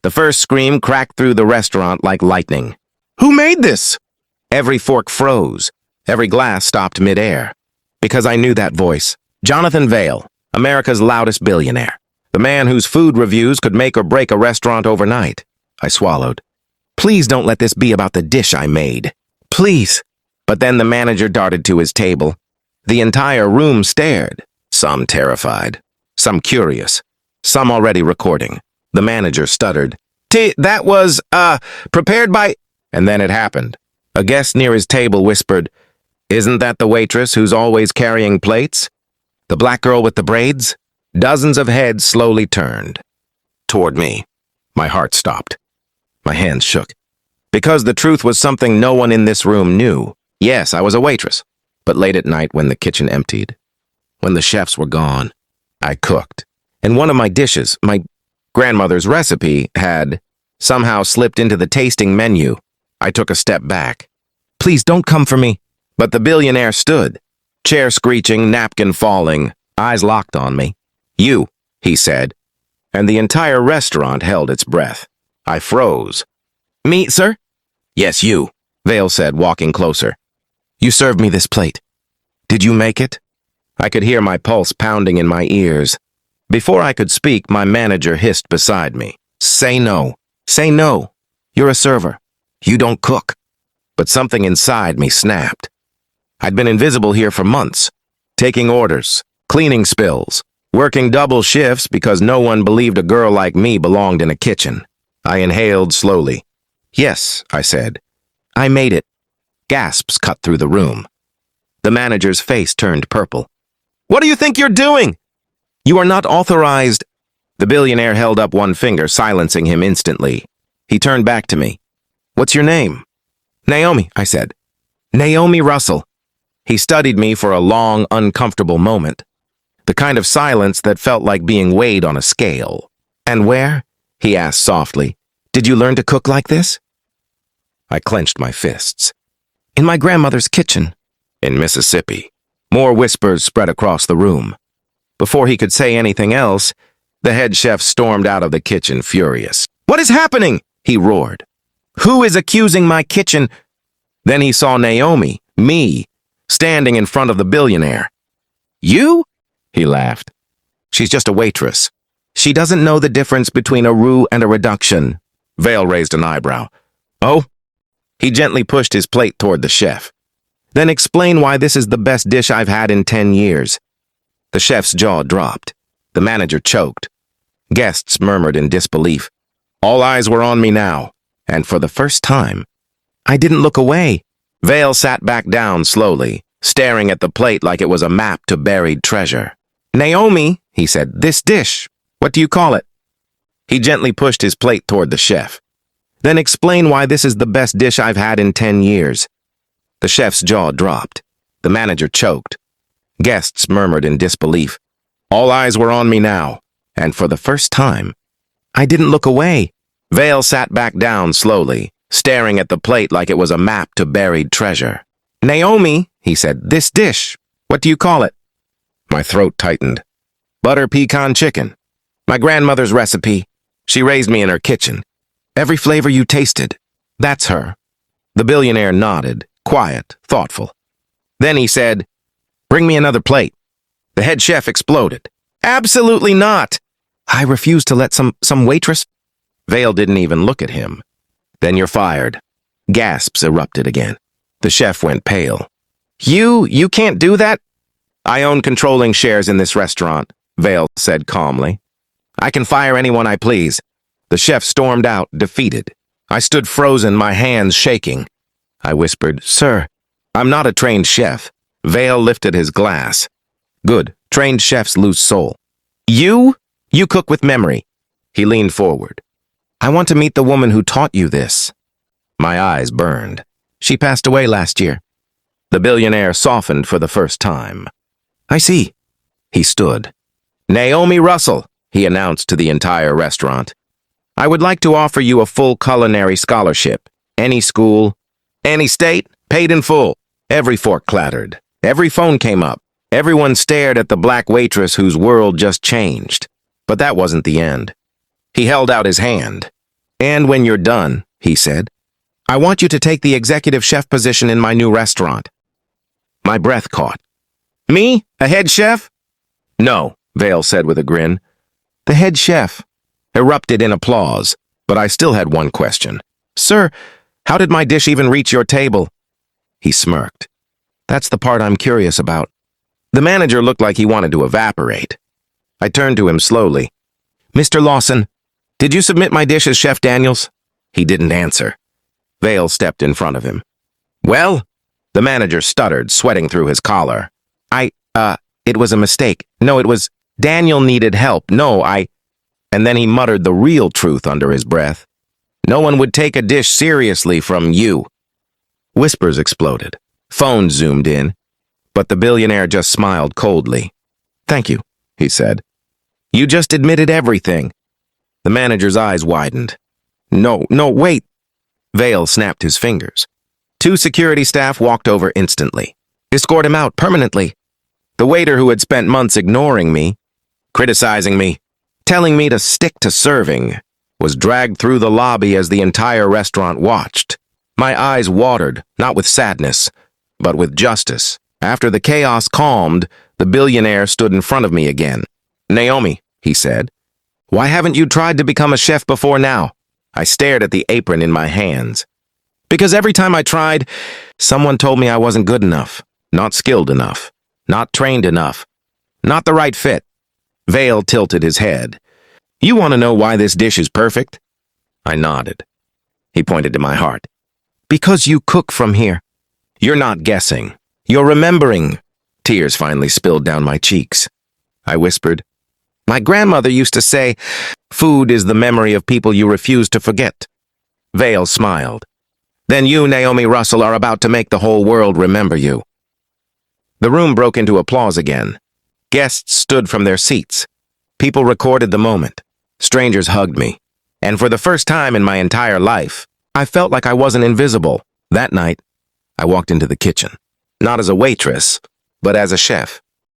The first scream cracked through the restaurant like lightning. "Who made this?" Every fork froze. Every glass stopped midair. Because I knew that voice. Jonathan Vail, America's loudest billionaire. The man whose food reviews could make or break a restaurant overnight. I swallowed. "Please don't let this be about the dish I made. Please." But then the manager darted to his table. The entire room stared, some terrified, some curious, some already recording. The manager stuttered. That was, prepared by—" And then it happened. A guest near his table whispered, "Isn't that the waitress who's always carrying plates? The black girl with the braids?" Dozens of heads slowly turned toward me. My heart stopped. My hands shook. Because the truth was something no one in this room knew. Yes, I was a waitress. But late at night when the kitchen emptied, when the chefs were gone, I cooked. And one of my dishes, my grandmother's recipe, had somehow slipped into the tasting menu. I took a step back. "Please don't come for me." But the billionaire stood, chair screeching, napkin falling, eyes locked on me. "You," he said, and the entire restaurant held its breath. I froze. "Me, sir?" "Yes, you," Vail said, walking closer. "You served me this plate. Did you make it?" I could hear my pulse pounding in my ears. Before I could speak, my manager hissed beside me. "Say no. Say no. You're a server. You don't cook." But something inside me snapped. I'd been invisible here for months, taking orders, cleaning spills, working double shifts because no one believed a girl like me belonged in a kitchen. I inhaled slowly. "Yes," I said. "I made it." Gasps cut through the room. The manager's face turned purple. "What do you think you're doing?" "You are not authorized." The billionaire held up one finger, silencing him instantly. He turned back to me. "What's your name?" "Naomi," I said. "Naomi Russell." He studied me for a long, uncomfortable moment. The kind of silence that felt like being weighed on a scale. "And where," he asked softly, "did you learn to cook like this?" I clenched my fists. "In my grandmother's kitchen." "In Mississippi." More whispers spread across the room. Before he could say anything else, the head chef stormed out of the kitchen furious. "What is happening?" he roared. "Who is accusing my kitchen?" Then he saw Naomi, me, standing in front of the billionaire. "You?" he laughed. "She's just a waitress. She doesn't know the difference between a roux and a reduction." Vail raised an eyebrow. "Oh?" He gently pushed his plate toward the chef. "Then explain why this is the best dish I've had in 10 years. The chef's jaw dropped. The manager choked. Guests murmured in disbelief. All eyes were on me now, and for the first time, I didn't look away. Vail sat back down slowly, staring at the plate like it was a map to buried treasure. "Naomi," he said, "this dish, what do you call it?" He gently pushed his plate toward the chef. "Then explain why this is the best dish I've had in 10 years. The chef's jaw dropped. The manager choked. Guests murmured in disbelief. All eyes were on me now, and for the first time, I didn't look away. Vail sat back down slowly, staring at the plate like it was a map to buried treasure. "Naomi," he said, "this dish, what do you call it?" My throat tightened. "Butter pecan chicken. My grandmother's recipe. She raised me in her kitchen. Every flavor you tasted, that's her." The billionaire nodded, quiet, thoughtful. Then he said, "Bring me another plate." The head chef exploded. "Absolutely not!" "I refuse to let some waitress—" Vail didn't even look at him. "Then you're fired." Gasps erupted again. The chef went pale. You can't do that?" "I own controlling shares in this restaurant," Vail said calmly. "I can fire anyone I please." The chef stormed out, defeated. I stood frozen, my hands shaking. I whispered, "Sir, I'm not a trained chef." Vail lifted his glass. "Good. Trained chefs lose soul." You cook with memory." He leaned forward. "I want to meet the woman who taught you this." My eyes burned. "She passed away last year." The billionaire softened for the first time. "I see." He stood. "Naomi Russell," he announced to the entire restaurant. "I would like to offer you a full culinary scholarship. Any school, any state, paid in full." Every fork clattered. Every phone came up. Everyone stared at the black waitress whose world just changed. But that wasn't the end. He held out his hand. And when you're done, he said, I want you to take the executive chef position in my new restaurant. My breath caught. Me? A head chef? No, Vale said with a grin. The head chef erupted in applause, but I still had one question. Sir, how did my dish even reach your table? He smirked. That's the part I'm curious about. The manager looked like he wanted to evaporate. I turned to him slowly. Mr. Lawson, did you submit my dish as Chef Daniels? He didn't answer. Vale stepped in front of him. Well? The manager stuttered, sweating through his collar. It was a mistake. No, it was Daniel needed help. No, And then he muttered the real truth under his breath. No one would take a dish seriously from you. Whispers exploded. Phones zoomed in. But the billionaire just smiled coldly. Thank you, he said. You just admitted everything. The manager's eyes widened. No, wait. Vale snapped his fingers. 2 security staff walked over instantly. Escort him out permanently. The waiter who had spent months ignoring me, criticizing me, telling me to stick to serving, was dragged through the lobby as the entire restaurant watched. My eyes watered, not with sadness, but with justice. After the chaos calmed, the billionaire stood in front of me again. Naomi, he said, why haven't you tried to become a chef before now? I stared at the apron in my hands. Because every time I tried, someone told me I wasn't good enough, not skilled enough, not trained enough, not the right fit. Vale tilted his head. You want to know why this dish is perfect? I nodded. He pointed to my heart. Because you cook from here. You're not guessing. You're remembering. Tears finally spilled down my cheeks. I whispered. My grandmother used to say, food is the memory of people you refuse to forget. Vale smiled. Then you, Naomi Russell, are about to make the whole world remember you. The room broke into applause again. Guests stood from their seats. People recorded the moment. Strangers hugged me. And for the first time in my entire life, I felt like I wasn't invisible. That night, I walked into the kitchen. Not as a waitress, but as a chef.